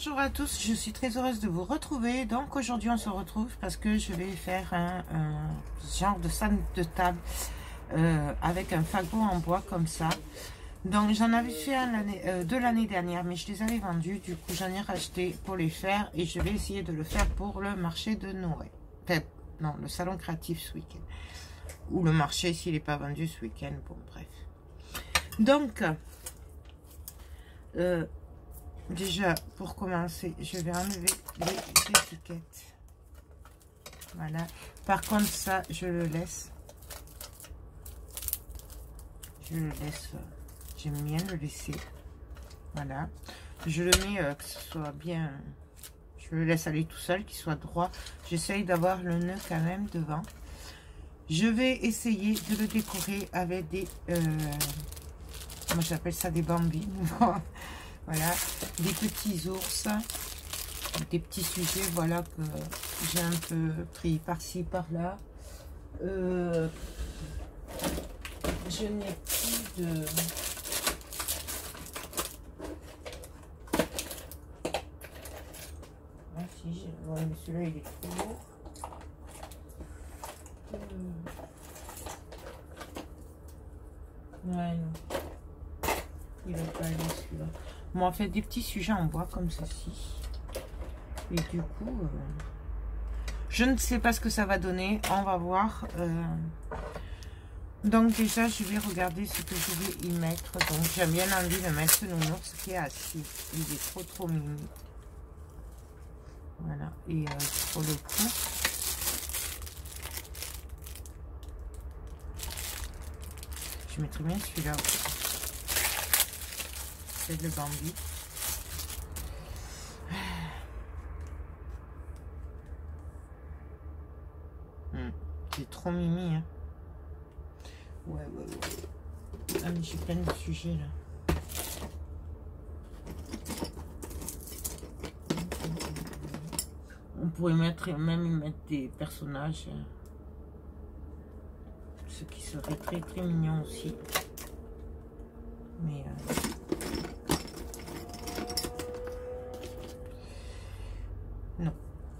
Bonjour à tous, je suis très heureuse de vous retrouver. Donc aujourd'hui on se retrouve parce que je vais faire un genre de salle de table avec un fagot en bois comme ça. Donc j'en avais fait un de l'année dernière, mais je les avais vendus. Du coup j'en ai racheté pour les faire et je vais essayer de le faire pour le marché de Noël. Enfin, non, le salon créatif ce week-end. Ou le marché s'il n'est pas vendu ce week-end. Bon, bref. Donc, déjà, pour commencer, je vais enlever les étiquettes. Voilà. Par contre, ça, je le laisse. Je le laisse. J'aime bien le laisser. Voilà. Je le mets que ce soit bien... Je le laisse aller tout seul, qu'il soit droit. J'essaye d'avoir le nœud quand même devant. Je vais essayer de le décorer avec des... moi, j'appelle ça des bambis. Voilà, des petits ours, des petits sujets, voilà, que j'ai un peu pris par-ci, par-là. Je n'ai plus de... Ah si, ouais, mais celui-là, il est trop lourd. Ouais, non. Il va pas aller celui-là. Bon, on fait des petits sujets en bois comme ceci. Et du coup, je ne sais pas ce que ça va donner. On va voir. Donc déjà, je vais regarder ce que je vais y mettre. Donc j'ai bien envie de mettre ce nounours qui est assis. Il est trop mimi. Voilà. Et pour le coup, je mettrai bien celui-là. C'est le bambi. C'est trop mimi, hein. Ouais. Ah, mais j'ai plein de sujets là. On pourrait même y mettre des personnages. Ce qui serait très mignon aussi. Mais non.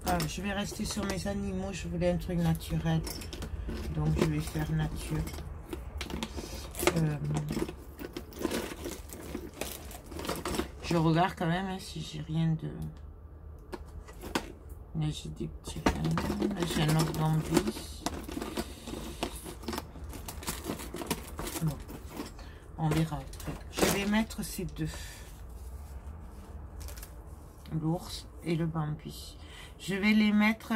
Alors, je vais rester sur mes animaux. Je voulais un truc naturel. Donc, je vais faire nature. Je regarde quand même hein, si j'ai rien de... Là, j'ai des petits... Là, j'ai un autre bambus. Bon. On verra après. Je vais mettre ces deux. L'ours et le bambus. Je vais les mettre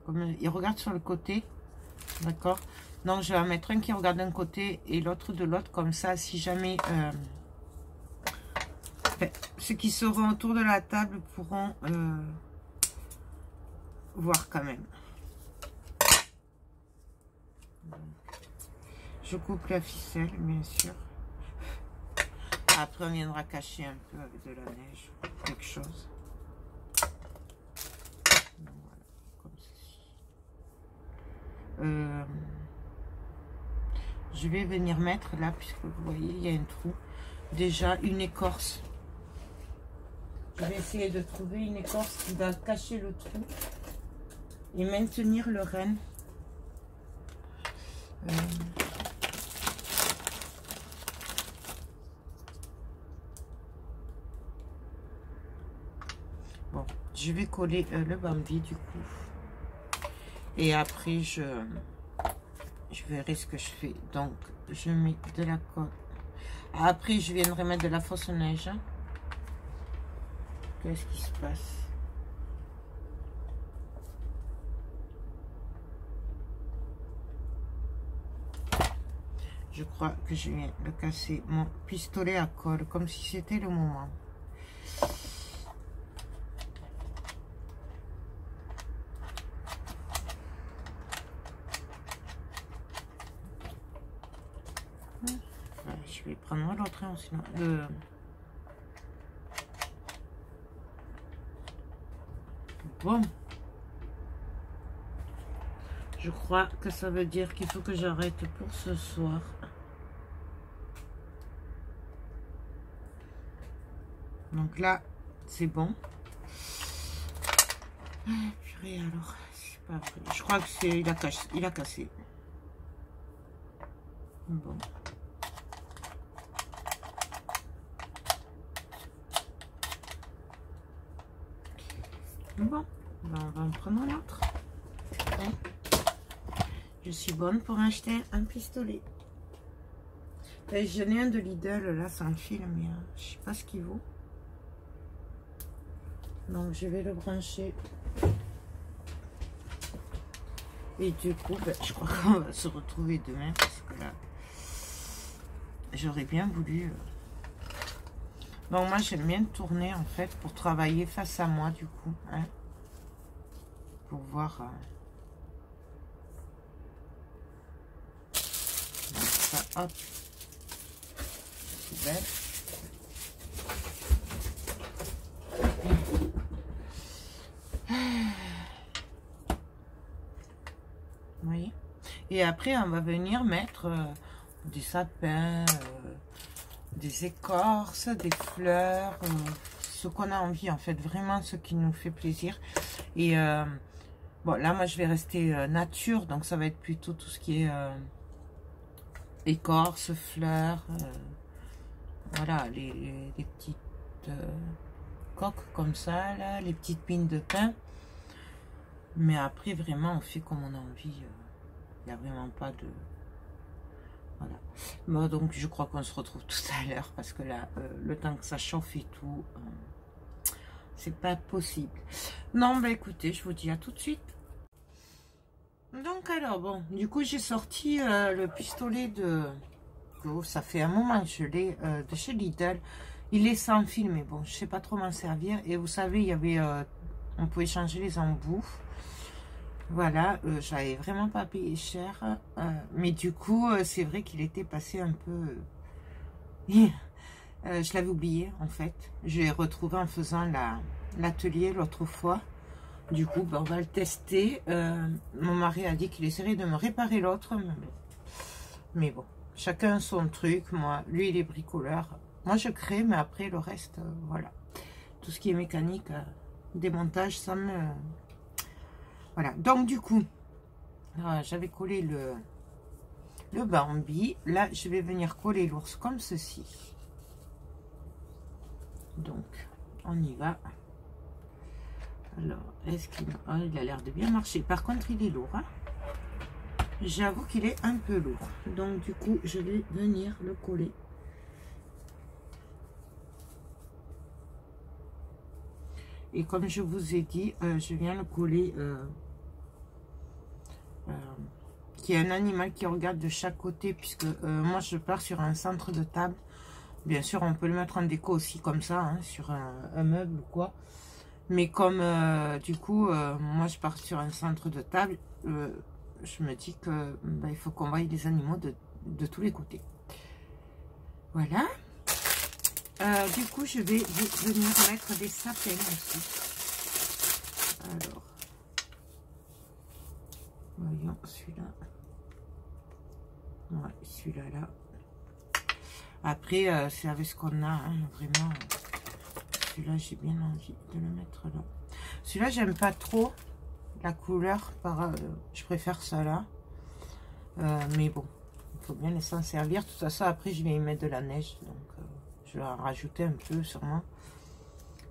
comme ils regardent sur le côté, d'accord. Donc je vais en mettre un qui regarde d'un côté et l'autre de l'autre, comme ça si jamais ceux qui seront autour de la table pourront voir quand même. Donc, je coupe la ficelle bien sûr. Après on viendra cacher un peu avec de la neige ou quelque chose. Je vais venir mettre là, puisque vous voyez, il y a un trou. Déjà, une écorce. Je vais essayer de trouver une écorce qui va cacher le trou et maintenir le renne. Bon, je vais coller le bambi du coup. Et après, je verrai ce que je fais. Donc, je mets de la colle. Après, je viendrai mettre de la fausse neige. Qu'est-ce qui se passe? Je crois que je viens de casser mon pistolet à colle, comme si c'était le moment. Je vais prendre l'autre sinon bon, je crois que ça veut dire qu'il faut que j'arrête pour ce soir. Donc là c'est bon. Purée, alors, c'est pas vrai. Je crois que c'est... Il a cassé. Bon. Bon, ben on va en prendre un autre. Hein? Je suis bonne pour acheter un pistolet. J'en ai un de Lidl, là, sans fil, mais je sais pas ce qu'il vaut. Donc, je vais le brancher. Et du coup, ben, je crois qu'on va se retrouver demain, parce que là, j'aurais bien voulu... Donc, moi, j'aime bien tourner, en fait, pour travailler face à moi, du coup. Hein, pour voir... Donc, ça, hop. C'est belle. Vous voyez? Et après, on va venir mettre des sapins, des écorces, des fleurs, ce qu'on a envie, en fait, vraiment ce qui nous fait plaisir. Et bon, là, moi, je vais rester nature, donc ça va être plutôt tout ce qui est écorces, fleurs, voilà, les petites coques comme ça, là, les petites pines de pin. Mais après, vraiment, on fait comme on a envie. Il n'y a vraiment pas de... Voilà. Bon, donc, je crois qu'on se retrouve tout à l'heure. Parce que là, le temps que ça chauffe et tout, c'est pas possible. Non, bah écoutez, je vous dis à tout de suite. Donc, alors, bon, du coup, j'ai sorti le pistolet de... Oh, ça fait un moment que je l'ai de chez Lidl. Il est sans fil, mais bon, je sais pas trop m'en servir. Et vous savez, il y avait... on pouvait changer les embouts. Voilà, j'avais vraiment pas payé cher, mais du coup, c'est vrai qu'il était passé un peu... je l'avais oublié, en fait. Je l'ai retrouvé en faisant l'atelier l'autre fois. Du coup, ben, on va le tester. Mon mari a dit qu'il essaierait de me réparer l'autre. Mais bon, chacun son truc. Moi, lui, il est bricoleur. Moi, je crée, mais après, le reste, voilà. Tout ce qui est mécanique, démontage, ça me... Voilà, donc du coup, j'avais collé le Bambi. Là, je vais venir coller l'ours comme ceci. Donc, on y va. Alors, est-ce qu'il il a l'air de bien marcher. Par contre, il est lourd. Hein, j'avoue qu'il est un peu lourd. Donc, du coup, je vais venir le coller. Et comme je vous ai dit, je viens le coller... qui est un animal qui regarde de chaque côté, puisque moi je pars sur un centre de table. Bien sûr, on peut le mettre en déco aussi comme ça, hein, sur un meuble ou quoi. Mais comme du coup, moi je pars sur un centre de table, je me dis que il faut qu'on voie les animaux de tous les côtés. Voilà. Du coup, je vais venir mettre des sapins aussi. Alors, voyons celui-là. Ouais, celui-là, là. Après, c'est avec ce qu'on a, hein, vraiment. Celui-là, j'ai bien envie de le mettre là. Celui-là, j'aime pas trop la couleur. Je préfère ça là. Mais bon, il faut bien s'en servir. Tout ça, après, je vais y mettre de la neige. Donc, je vais en rajouter un peu sûrement.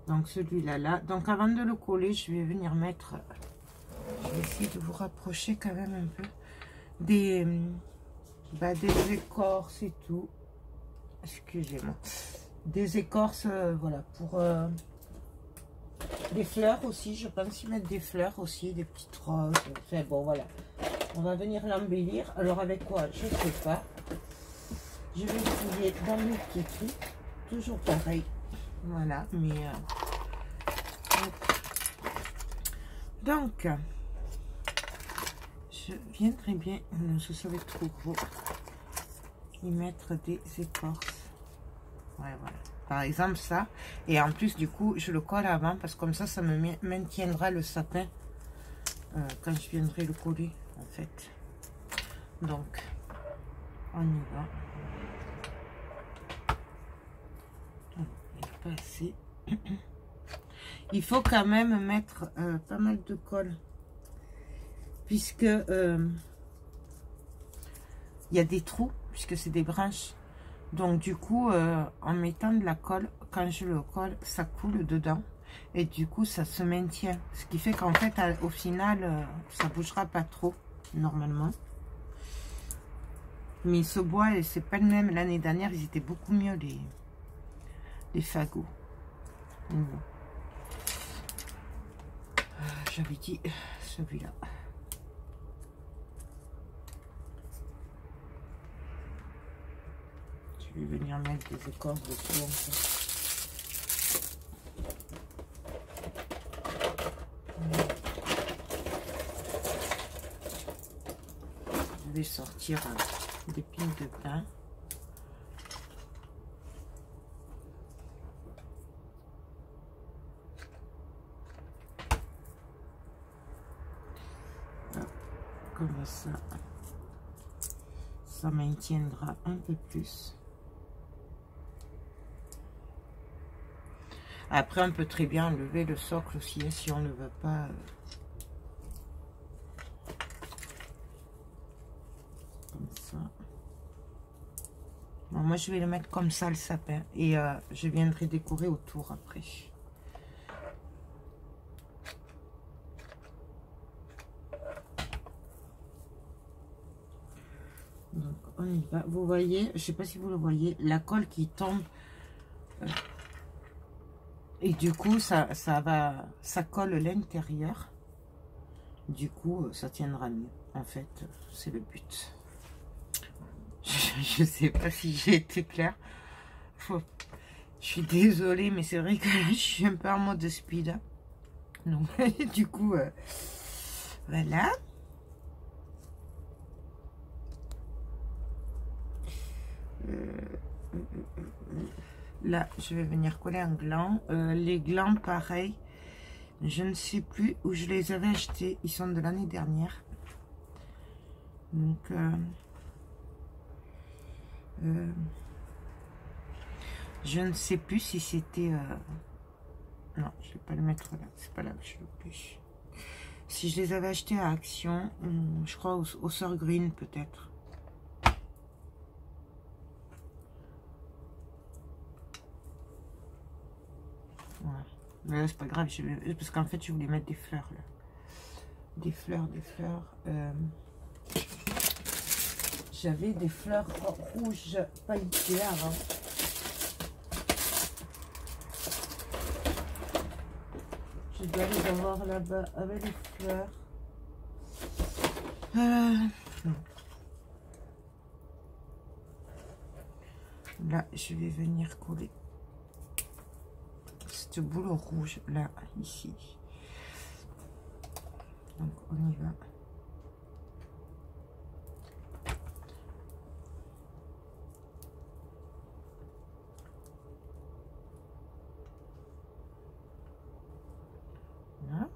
Donc, celui-là, là. Donc, avant de le coller, je vais venir mettre... Je vais essayer de vous rapprocher quand même un peu. Des écorces et tout. Excusez-moi. Des écorces, voilà, pour des fleurs aussi. Je pense y mettre des fleurs aussi, des petites roses. Enfin bon, voilà. On va venir l'embellir. Alors avec quoi? Je ne sais pas. Je vais fouiller dans mes petits trucs. Toujours pareil. Voilà, mais... donc, je viendrai bien, je savais trop gros, y mettre des écorces. Ouais, voilà. Par exemple, ça. Et en plus, du coup, je le colle avant, parce que comme ça me maintiendra le sapin quand je viendrai le coller, en fait. Donc, on y va. Il n'est pas assez. Il faut quand même mettre pas mal de colle. Puisque il y a des trous, puisque c'est des branches. Donc du coup, en mettant de la colle, quand je le colle, ça coule dedans. Et du coup, ça se maintient. Ce qui fait qu'en fait, au final, ça bougera pas trop, normalement. Mais ce bois, c'est pas le même. L'année dernière, ils étaient beaucoup mieux, les fagots. Mmh. J'avais dit celui-là. Je vais venir mettre des écorces dessus encore. Je vais sortir des piles de pain. Comme ça maintiendra un peu plus. Après, on peut très bien enlever le socle aussi, hein, si on ne veut pas. Comme ça. Bon, moi, je vais le mettre comme ça, le sapin. Et je viendrai décorer autour après. Donc, on y va. Vous voyez, je ne sais pas si vous le voyez, la colle qui tombe. Et du coup, ça colle l'intérieur. Du coup, ça tiendra mieux. En fait, c'est le but. Je sais pas si j'ai été claire. Je suis désolée, mais c'est vrai que je suis un peu en mode speed. Donc, du coup, voilà. Là, je vais venir coller un gland. Les glands, pareil. Je ne sais plus où je les avais achetés. Ils sont de l'année dernière. Donc, je ne sais plus si c'était... Non, je ne vais pas le mettre là. C'est pas là que je le pêche. Si je les avais achetés à Action, je crois au Sœur Green peut-être. Voilà. Mais là, c'est pas grave, parce qu'en fait, je voulais mettre des fleurs là. Des fleurs. J'avais des fleurs rouges pailletées avant. Je dois les avoir là-bas avec les fleurs. Là, je vais venir coller cette boule rouge là, ici. Donc, on y va. Là.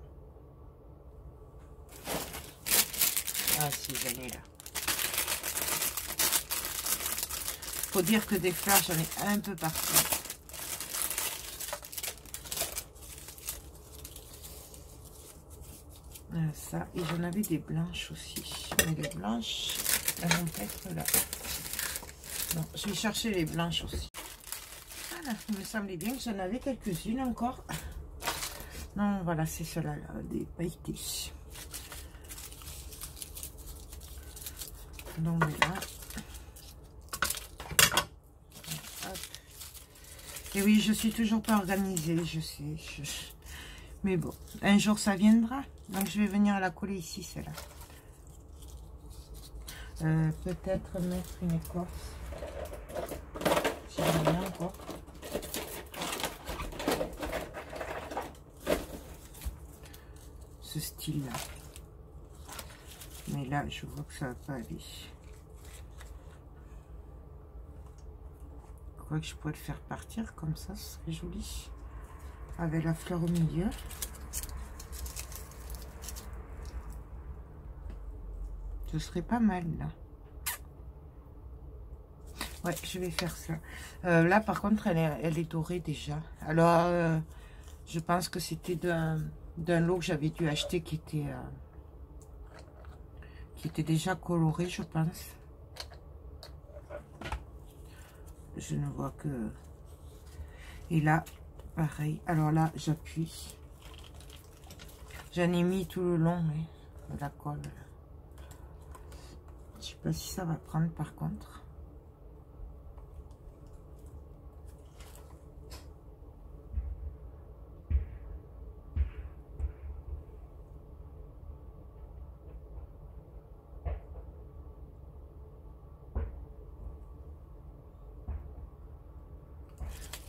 Ah, si, j'en ai là. Faut dire que des fleurs, j'en ai un peu partout. Ça, et j'en avais des blanches aussi. Mais les blanches, elles vont être là. Bon, je vais chercher les blanches aussi. Voilà, il me semblait bien que j'en avais quelques-unes encore. Non, voilà, c'est cela là, des pailletés. Donc là. Hop. Et oui, je suis toujours pas organisée, je sais. Mais bon, un jour ça viendra. Donc je vais venir la coller ici, celle-là. Peut-être mettre une écorce. Si j'en ai encore. Ce style-là. Mais là, je vois que ça va pas aller. Je crois que je pourrais le faire partir comme ça, ce serait joli. Avec la fleur au milieu. Ce serait pas mal là. Ouais, je vais faire ça. Là, par contre, elle est dorée déjà. Alors, Je pense que c'était d'un lot que j'avais dû acheter qui était déjà coloré, je pense. Je ne vois que... Et là, pareil. Alors là, j'appuie. J'en ai mis tout le long, mais la colle. Je sais pas si ça va prendre par contre.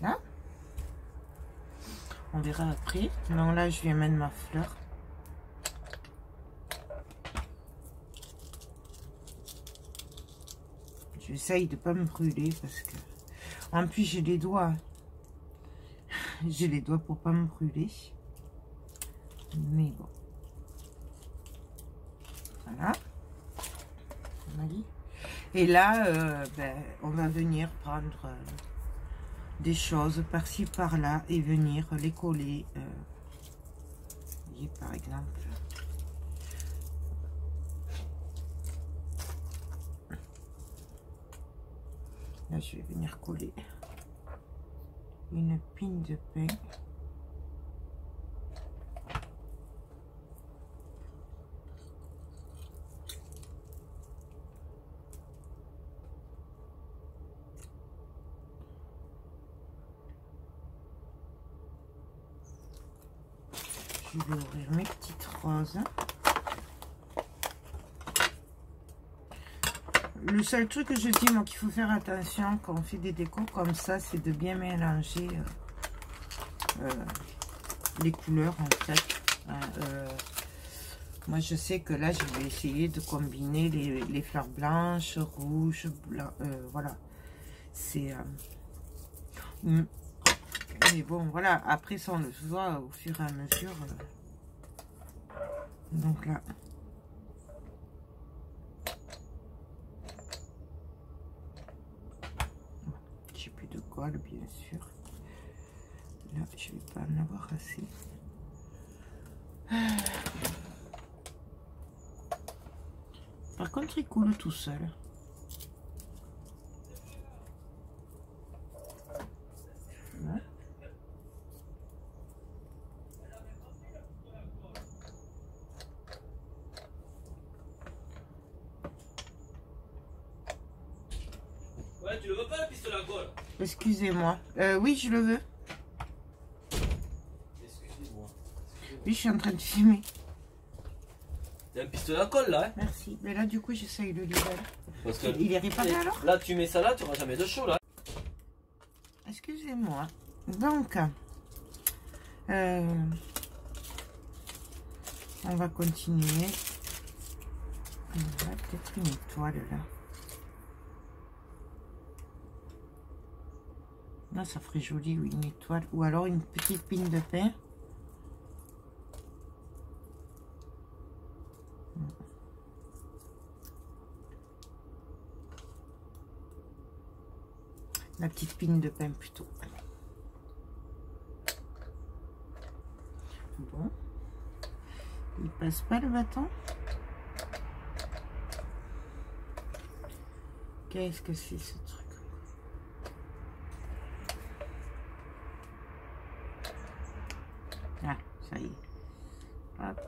Là. On verra après. Non, là, je vais mettre ma fleur. J'essaye de pas me brûler parce que... En plus, j'ai les doigts. J'ai les doigts pour pas me brûler. Mais bon. Voilà. Et là, ben, on va venir prendre des choses par-ci, par-là et venir les coller. Vous voyez, par exemple. Là, je vais venir coller une pine de pain. Je vais ouvrir mes petites roses. Le seul truc que je dis, moi, qu'il faut faire attention quand on fait des décos comme ça, c'est de bien mélanger les couleurs, en fait. Moi, je sais que là, je vais essayer de combiner les fleurs blanches, rouges, blanc, voilà. C'est... mais bon, voilà. Après, ça, on le voit au fur et à mesure. Donc là... J'ai plus de colle, bien sûr. Là, je vais pas en avoir assez. Par contre, il coule tout seul. Ouais. Ouais, tu le veux pas le pistolet à colle? Excusez-moi. Oui, je le veux. Excusez-moi. Oui, je suis en train de filmer. T'as un pistolet à colle là, hein? Merci. Mais là, du coup, j'essaye le lever. Parce que Il est réparé alors? là, tu mets ça là, tu n'auras jamais de chaud là. Excusez-moi. Donc, on va continuer. On va peut-être une étoile là. Là, ça ferait joli, oui, une étoile. Ou alors une petite pine de pain. La petite pine de pain plutôt. Bon. Il passe pas le bâton. Qu'est-ce que c'est ce truc? Ah, ça y est. Hop.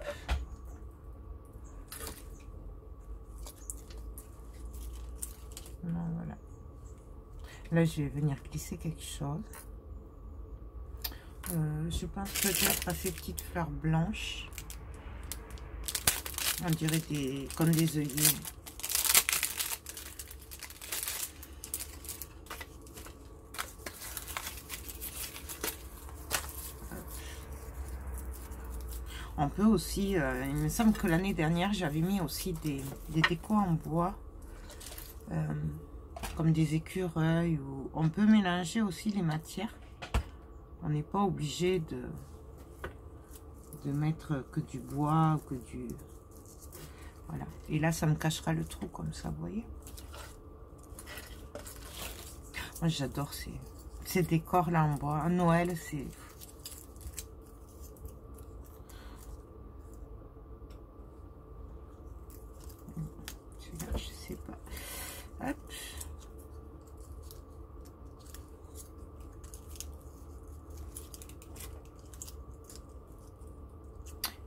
Non, voilà. Là, je vais venir glisser quelque chose. Je pense peut-être à ces petites fleurs blanches. On dirait comme des œillets. On peut aussi, il me semble que l'année dernière, j'avais mis aussi des décos en bois. Comme des écureuils. Ou... On peut mélanger aussi les matières. On n'est pas obligé de mettre que du bois ou que du... Voilà. Et là, ça me cachera le trou comme ça, vous voyez. Moi, j'adore ces décors là en bois. À Noël, c'est...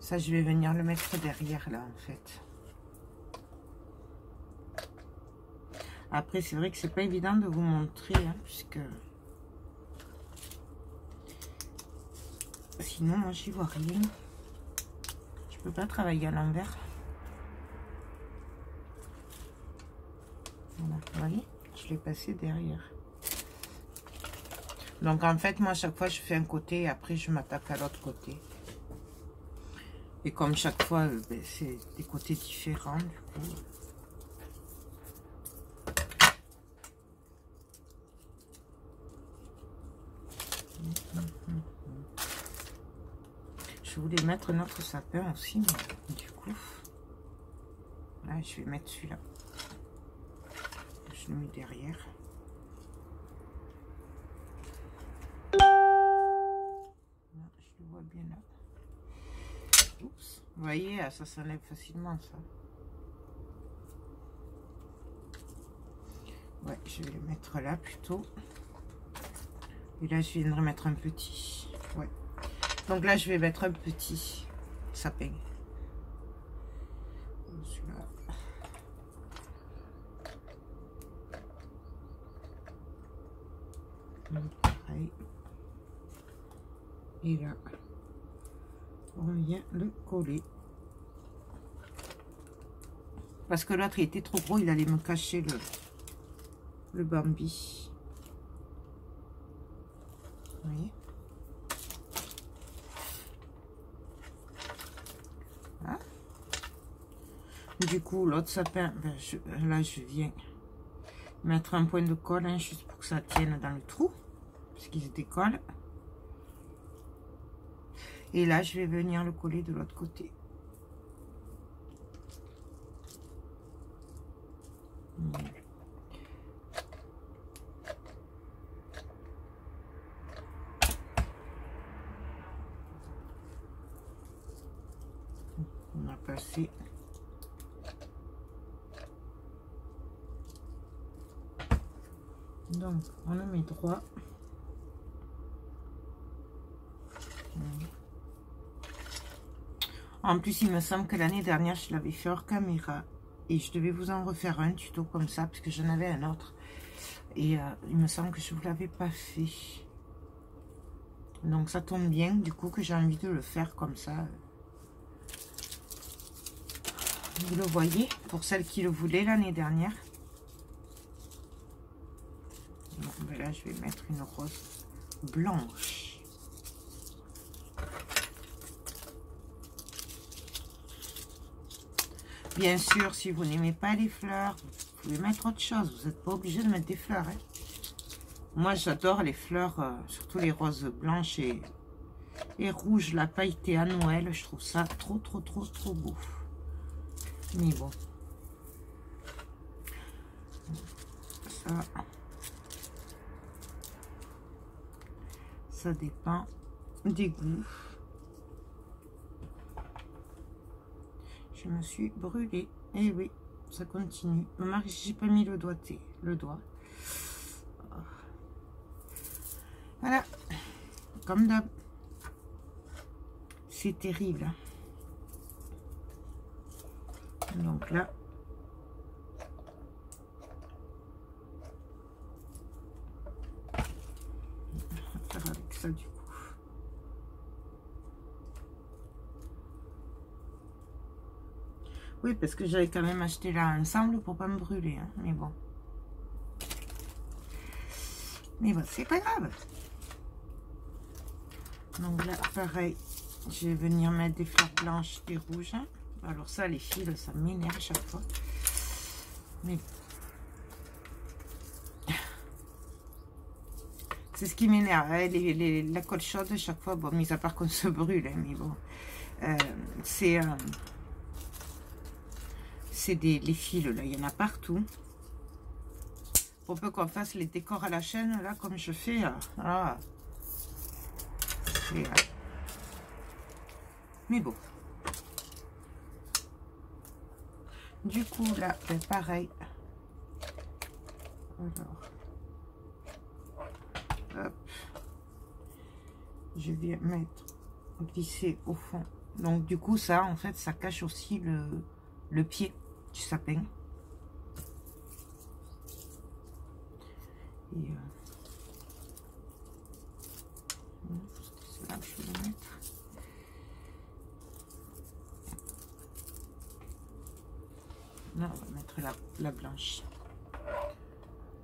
Ça, je vais venir le mettre derrière, là, en fait. Après, c'est vrai que c'est pas évident de vous montrer, hein, puisque... Sinon, moi, j'y vois rien. Je peux pas travailler à l'envers. Voilà, vous voyez, je l'ai passé derrière. Donc, en fait, moi, à chaque fois, je fais un côté et après, je m'attaque à l'autre côté. Et comme chaque fois, ben, c'est des côtés différents, du coup. Je voulais mettre notre sapin aussi, mais du coup, là, je vais mettre celui-là. Je le mets derrière. Là, je le vois bien là. Oups. Vous voyez, ça s'enlève facilement, ça. Ouais, je vais le mettre là plutôt. Et là, je viendrai mettre un petit. Ouais. Donc là, je vais mettre un petit sapin. Celui-là. Pareil. Et là, on vient le coller. Parce que l'autre, il était trop gros, il allait me cacher le Bambi. Vous voyez? Voilà. Du coup, l'autre sapin, ben, là, je viens mettre un point de colle, hein, juste pour que ça tienne dans le trou, parce qu'il se décolle. Et là, je vais venir le coller de l'autre côté. Voilà. On a passé. Donc, on le met droit. En plus, il me semble que l'année dernière, je l'avais fait hors caméra. Et je devais vous en refaire un tuto comme ça, parce que j'en avais un autre. Et il me semble que je ne vous l'avais pas fait. Donc, ça tombe bien, du coup, que j'ai envie de le faire comme ça. Vous le voyez, pour celles qui le voulaient l'année dernière. Donc, ben là, je vais mettre une rose blanche. Bien sûr, si vous n'aimez pas les fleurs, vous pouvez mettre autre chose. Vous n'êtes pas obligé de mettre des fleurs. Hein. Moi, j'adore les fleurs, surtout les roses blanches et rouges, la pailletée à Noël. Je trouve ça trop beau. Mais bon. Ça dépend des goûts. Je me suis brûlée. Et oui, ça continue. Ma mari, j'ai pas mis le doigté, le doigt. Voilà. Comme d'hab. C'est terrible. Donc là. On va faire avec ça du coup. Oui, parce que j'avais quand même acheté là ensemble pour pas me brûler, hein, mais bon. Mais bon, c'est pas grave. Donc là, pareil, je vais venir mettre des fleurs blanches et rouges. Hein. Alors ça, les fils, ça m'énerve à chaque fois. Mais c'est ce qui m'énerve. Hein. La colle chaude, chaque fois, bon, mis à part qu'on se brûle, hein, mais bon. C'est les fils, là, il y en a partout. Pour peu qu'on fasse les décors à la chaîne, là, comme je fais, là. Mais bon. Du coup, là, ben, pareil. Alors, hop. Je viens mettre, glisser au fond Donc du coup ça en fait ça cache aussi le pied du sapin. Et c'est là que je vais le mettre. Là on va mettre la blanche.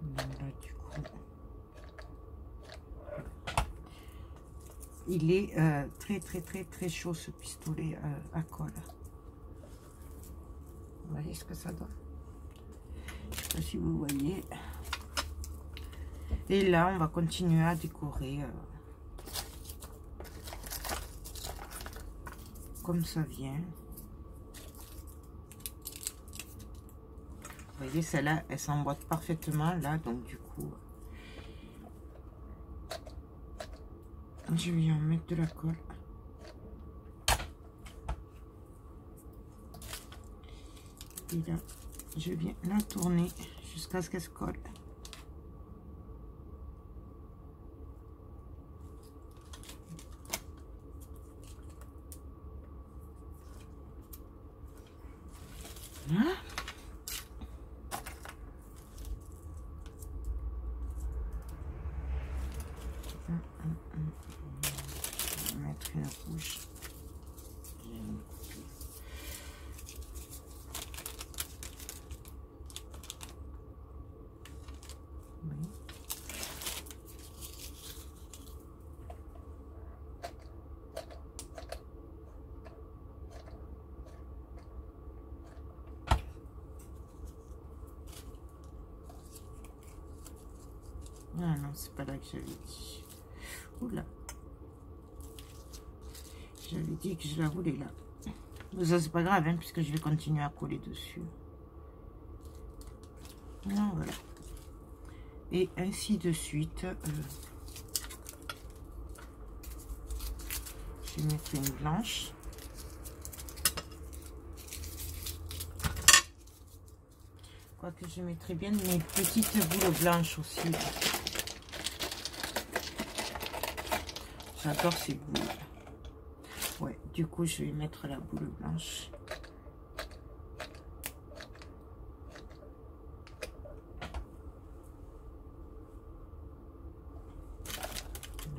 Donc là du coup il est très chaud ce pistolet à colle. Vous voyez ce que ça donne? Je sais pas si vous voyez. Et là on va continuer à décorer comme ça vient. Vous voyez, celle-là elle s'emboîte parfaitement là, donc du coup je vais en mettre de la colle. Et là, je viens la tourner jusqu'à ce qu'elle se colle. Voilà. Je vais mettre une rouge. Ah non, c'est pas là que j'avais dit. Oula. J'avais dit que je la voulais là. Mais ça, c'est pas grave, hein, puisque je vais continuer à coller dessus. Non, voilà. Et ainsi de suite. Je vais mettre une blanche. Quoique je mettrai bien mes petites boules blanches aussi. J'adore ces boules. Ouais, du coup, je vais mettre la boule blanche.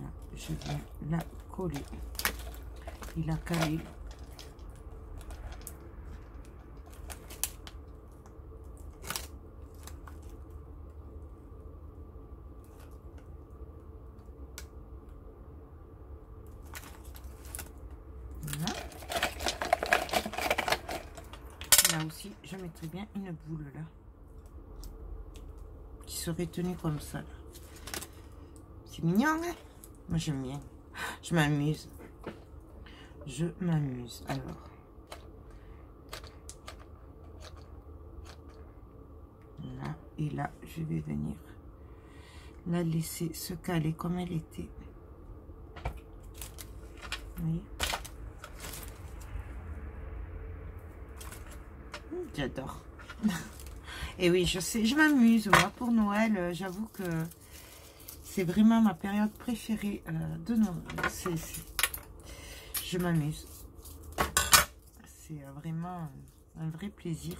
Là, je viens la coller et la caler. Là aussi, je mettrai bien une boule là qui serait tenue comme ça. C'est mignon, hein? Moi j'aime bien. Je m'amuse. Je m'amuse. Alors, là et là, je vais venir la laisser se caler comme elle était. Vous voyez? J'adore. Et oui, je sais, je m'amuse. Voilà, pour Noël, j'avoue que c'est vraiment ma période préférée de Noël. Je m'amuse. C'est vraiment un vrai plaisir.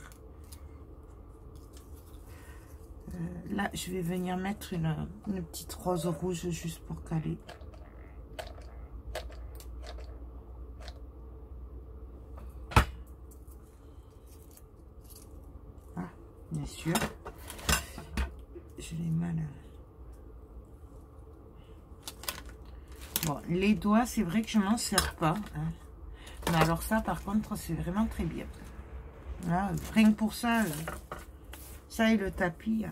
Là, je vais venir mettre une petite rose rouge juste pour caler. Bien sûr, je l'ai mal. Bon, les doigts, c'est vrai que je m'en sers pas. Hein. Mais alors ça, par contre, c'est vraiment très bien. Là, rien que pour ça, ça et le tapis.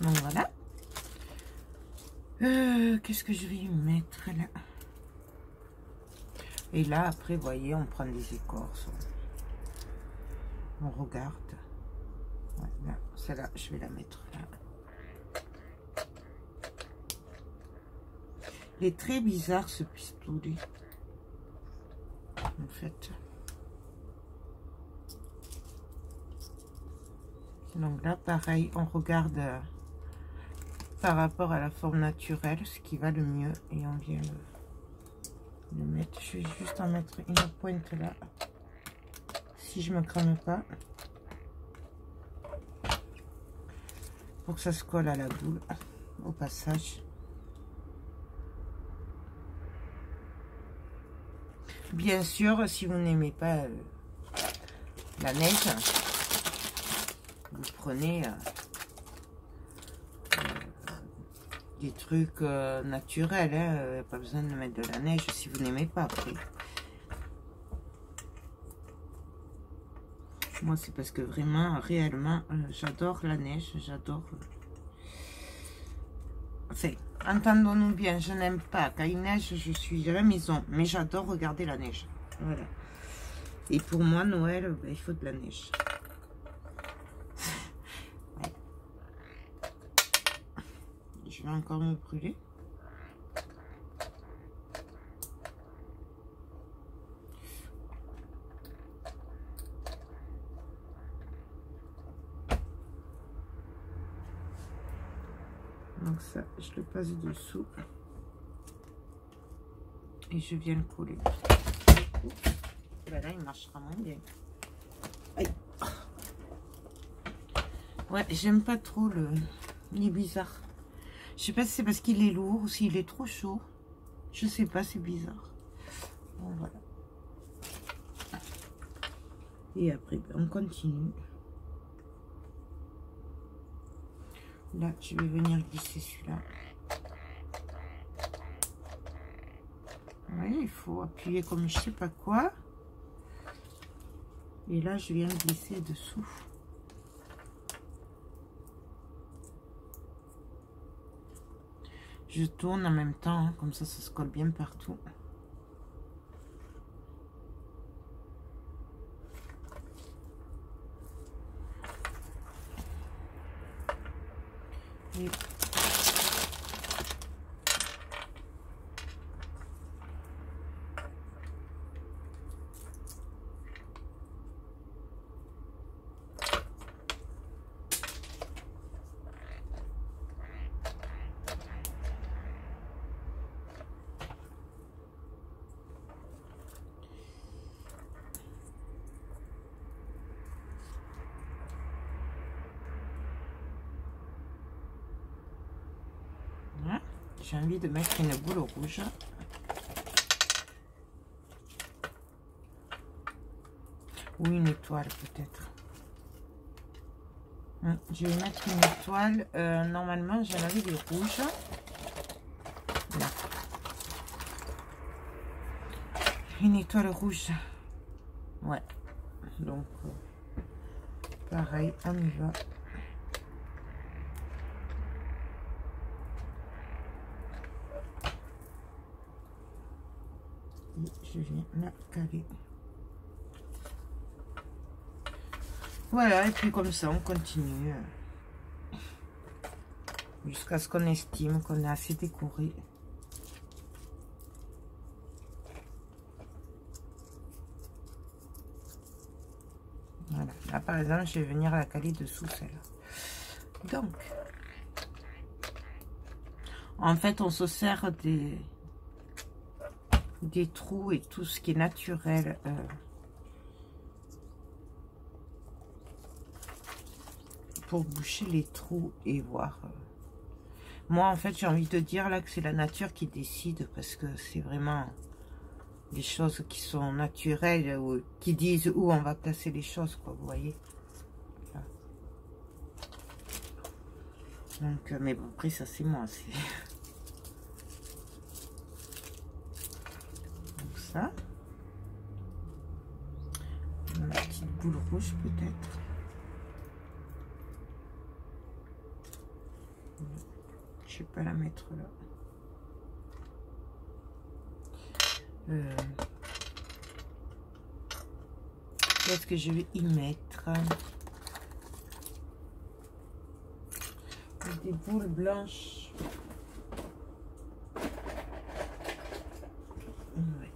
Donc voilà. Qu'est-ce que je vais y mettre là? Et là, après, vous voyez, on prend des écorces. On regarde. Ouais, là, celle-là, je vais la mettre là. Il est très bizarre ce pistolet. En fait. Donc là, pareil, on regarde par rapport à la forme naturelle ce qui va le mieux et on vient Le mettre, je vais juste en mettre une pointe là. Si je me crame pas. Pour que ça se colle à la boule au passage. Bien sûr, si vous n'aimez pas la neige, vous prenez des trucs naturels, hein, pas besoin de mettre de la neige si vous n'aimez pas après. Moi, c'est parce que vraiment, réellement, j'adore la neige, j'adore... Enfin, entendons-nous bien, je n'aime pas. Quand il neige, je suis à la maison, mais j'adore regarder la neige. Voilà. Et pour moi, Noël, ben, il faut de la neige. Ouais. Je vais encore me brûler. Donc ça, je le passe dessous. Et je viens le coller. Ben là, il marchera moins bien. Aïe. Ouais, j'aime pas trop le... Il est bizarre. Je sais pas si c'est parce qu'il est lourd ou s'il est trop chaud. Je sais pas, c'est bizarre. Bon, voilà. Et après, ben, on continue. Là, je vais venir glisser celui-là. Oui, il faut appuyer comme je sais pas quoi. Et là, je viens glisser dessous. Je tourne en même temps, hein, comme ça se colle bien partout. Et j'ai envie de mettre une boule rouge. Ou une étoile peut-être. Je vais mettre une étoile. Normalement, j'en avais des rouges. Là. Une étoile rouge. Ouais. Donc, pareil, on y va. Je viens la caler. Voilà, et puis comme ça, on continue jusqu'à ce qu'on estime qu'on a assez décoré. Voilà, là par exemple, je vais venir la caler dessous celle-là. Donc, en fait, on se sert des trous et tout ce qui est naturel. Pour boucher les trous et voir. Moi, en fait, j'ai envie de dire là que c'est la nature qui décide parce que c'est vraiment des choses qui sont naturelles ou qui disent où on va placer les choses, quoi, vous voyez. Là. Donc, mais bon, après, ça, c'est moi. C'est donc ça. Une petite boule rouge, peut-être. Je vais pas la mettre là. Qu'est-ce que je vais y mettre? Des boules blanches. Ouais.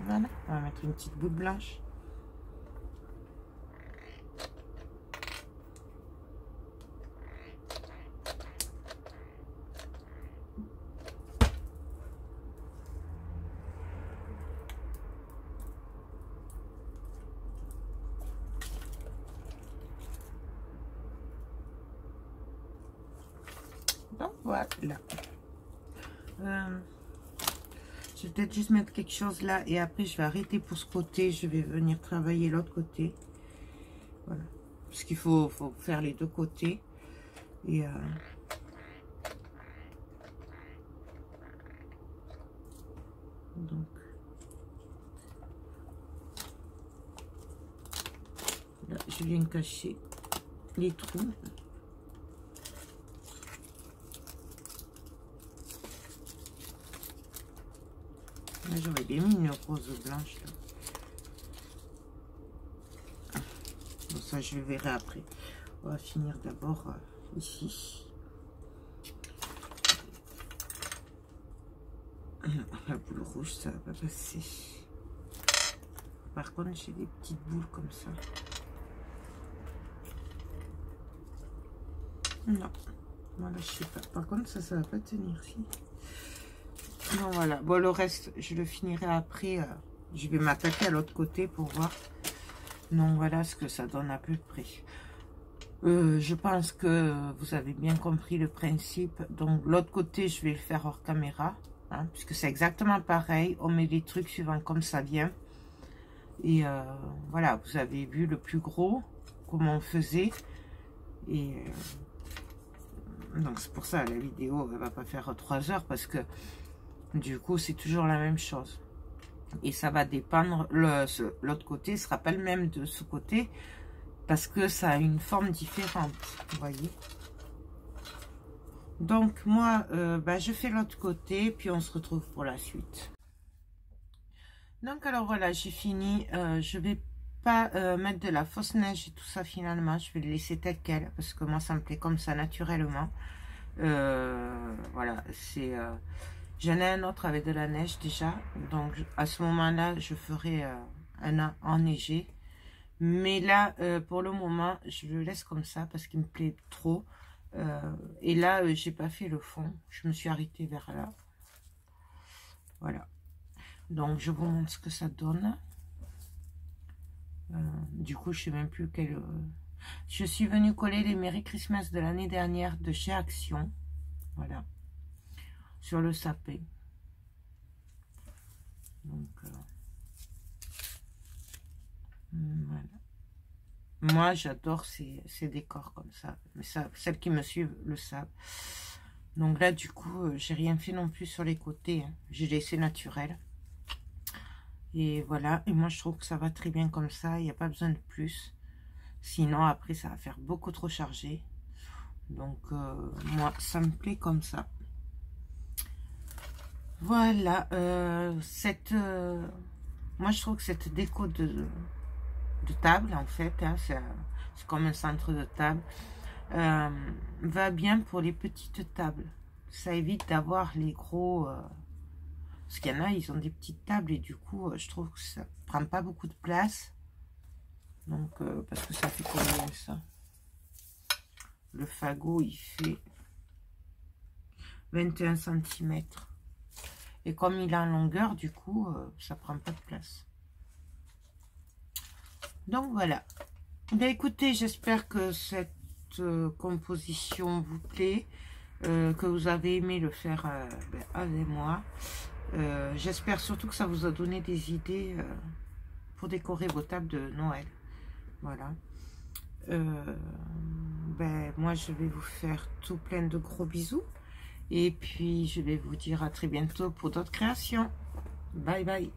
Voilà, on va mettre une petite boule blanche. Voilà. Je vais peut-être juste mettre quelque chose là et après je vais arrêter pour ce côté. Je vais venir travailler l'autre côté. Voilà. Parce qu'il faut faire les deux côtés. Et donc là, je viens cacher les trous. J'aurais bien mis une rose blanche là. Bon, ça je verrai après. On va finir d'abord ici. La boule rouge, ça va pas passer. Par contre, j'ai des petites boules comme ça. Non, voilà, je sais pas. Par contre, ça va pas tenir si. Non, voilà. Bon, le reste, je le finirai après. Je vais m'attaquer à l'autre côté pour voir. Donc, voilà ce que ça donne à peu près. Je pense que vous avez bien compris le principe. Donc, l'autre côté, je vais le faire hors caméra. Hein, puisque c'est exactement pareil. On met les trucs suivants comme ça vient. Et voilà, vous avez vu le plus gros, comment on faisait. Et donc, c'est pour ça, la vidéo, elle va pas faire 3 heures parce que du coup, c'est toujours la même chose. Et ça va dépendre, l'autre côté sera pas le même de ce côté, parce que ça a une forme différente, vous voyez. Donc, moi, je fais l'autre côté, puis on se retrouve pour la suite. Donc, alors voilà, j'ai fini. Je vais pas mettre de la fausse neige et tout ça finalement. Je vais le laisser tel quel, parce que moi, ça me plaît comme ça, naturellement. Voilà, c'est... J'en ai un autre avec de la neige déjà. Donc, à ce moment-là, je ferai un enneigé. Mais là, pour le moment, je le laisse comme ça parce qu'il me plaît trop. Et là, j'ai pas fait le fond. Je me suis arrêtée vers là. Voilà. Donc, je vous montre ce que ça donne. Du coup, je sais même plus quel... Je suis venue coller les Merry Christmas de l'année dernière de chez Action. Voilà. Sur le sapin. Donc, voilà. Moi, j'adore ces décors comme ça. Mais ça, celles qui me suivent le savent. Donc là, du coup, j'ai rien fait non plus sur les côtés. Hein. J'ai laissé naturel. Et voilà. Et moi, je trouve que ça va très bien comme ça. Il n'y a pas besoin de plus. Sinon, après, ça va faire beaucoup trop chargé. Donc, moi, ça me plaît comme ça. Voilà, moi je trouve que cette déco de table, en fait, hein, c'est comme un centre de table, va bien pour les petites tables. Ça évite d'avoir les gros... parce qu'il y en a, ils ont des petites tables et du coup, je trouve que ça prend pas beaucoup de place. Donc, parce que ça fait combien ça? Le fagot, il fait 21 cm. Et comme il est en longueur, du coup, ça prend pas de place. Donc voilà. Bien écoutez, j'espère que cette composition vous plaît, que vous avez aimé le faire avec moi. J'espère surtout que ça vous a donné des idées pour décorer vos tables de Noël. Voilà. Moi, je vais vous faire tout plein de gros bisous. Et puis, je vais vous dire à très bientôt pour d'autres créations. Bye bye.